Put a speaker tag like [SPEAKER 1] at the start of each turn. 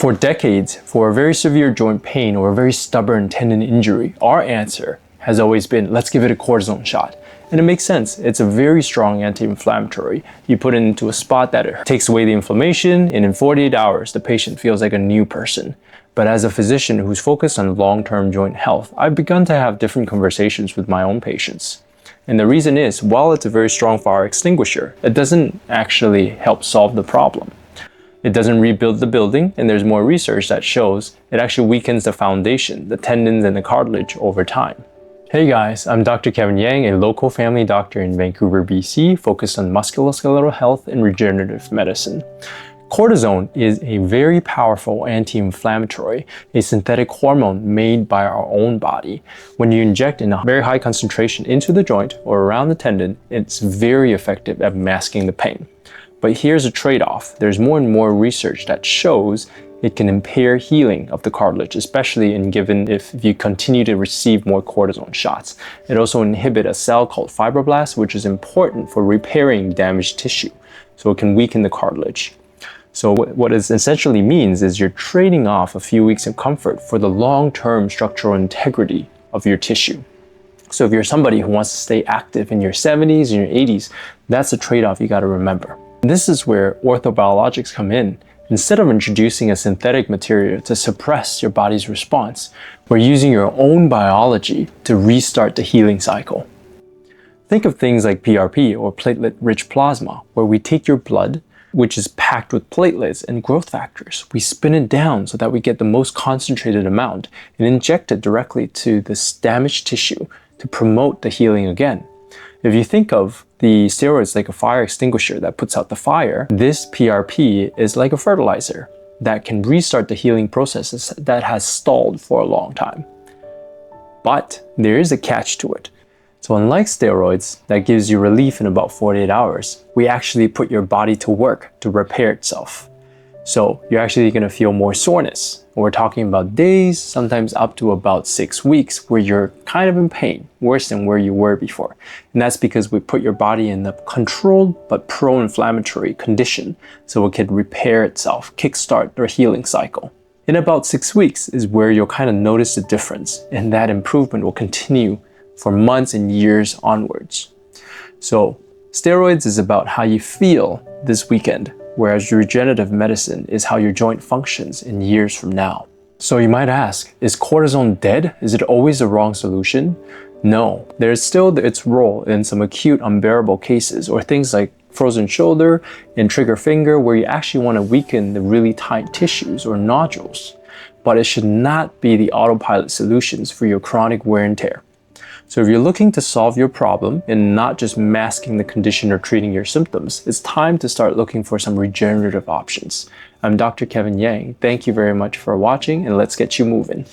[SPEAKER 1] For decades, for a very severe joint pain or a very stubborn tendon injury, our answer has always been, let's give it a cortisone shot. And it makes sense. It's a very strong anti-inflammatory. You put it into a spot that it takes away the inflammation, and in 48 hours, the patient feels like a new person. But as a physician who's focused on long-term joint health, I've begun to have different conversations with my own patients. And the reason is, while it's a very strong fire extinguisher, it doesn't actually help solve the problem. It doesn't rebuild the building, and there's more research that shows it actually weakens the foundation, the tendons and the cartilage over time. Hey guys, I'm Dr. Kevin Yang, a local family doctor in Vancouver, BC, focused on musculoskeletal health and regenerative medicine. Cortisone is a very powerful anti-inflammatory, a synthetic hormone made by our own body. When you inject in a very high concentration into the joint or around the tendon, it's very effective at masking the pain. But here's a trade-off. There's more and more research that shows it can impair healing of the cartilage, especially if you continue to receive more cortisone shots. It also inhibits a cell called fibroblast, which is important for repairing damaged tissue. So it can weaken the cartilage. So what it essentially means is you're trading off a few weeks of comfort for the long-term structural integrity of your tissue. So if you're somebody who wants to stay active in your 70s and your 80s, that's a trade-off you got to remember. This is where orthobiologics come in. Instead of introducing a synthetic material to suppress your body's response, we're using your own biology to restart the healing cycle. Think of things like PRP or platelet-rich plasma, where we take your blood, which is packed with platelets and growth factors. We spin it down so that we get the most concentrated amount and inject it directly to this damaged tissue to promote the healing again. If you think of the steroids like a fire extinguisher that puts out the fire, this PRP is like a fertilizer that can restart the healing processes that has stalled for a long time. But there is a catch to it. So unlike steroids that gives you relief in about 48 hours, we actually put your body to work to repair itself. So you're actually going to feel more soreness. We're talking about days, sometimes up to about 6 weeks, where you're kind of in pain, worse than where you were before. And that's because we put your body in a controlled but pro-inflammatory condition so it could repair itself, kickstart their healing cycle. In about 6 weeks is where you'll kind of notice the difference, and that improvement will continue for months and years onwards. So steroids is about how you feel this weekend, whereas regenerative medicine is how your joint functions in years from now. So you might ask, is cortisone dead? Is it always the wrong solution? No, there's still its role in some acute unbearable cases, or things like frozen shoulder and trigger finger, where you actually want to weaken the really tight tissues or nodules. But it should not be the autopilot solutions for your chronic wear and tear. So if you're looking to solve your problem and not just masking the condition or treating your symptoms, it's time to start looking for some regenerative options. I'm Dr. Kevin Yang. Thank you very much for watching, and let's get you moving.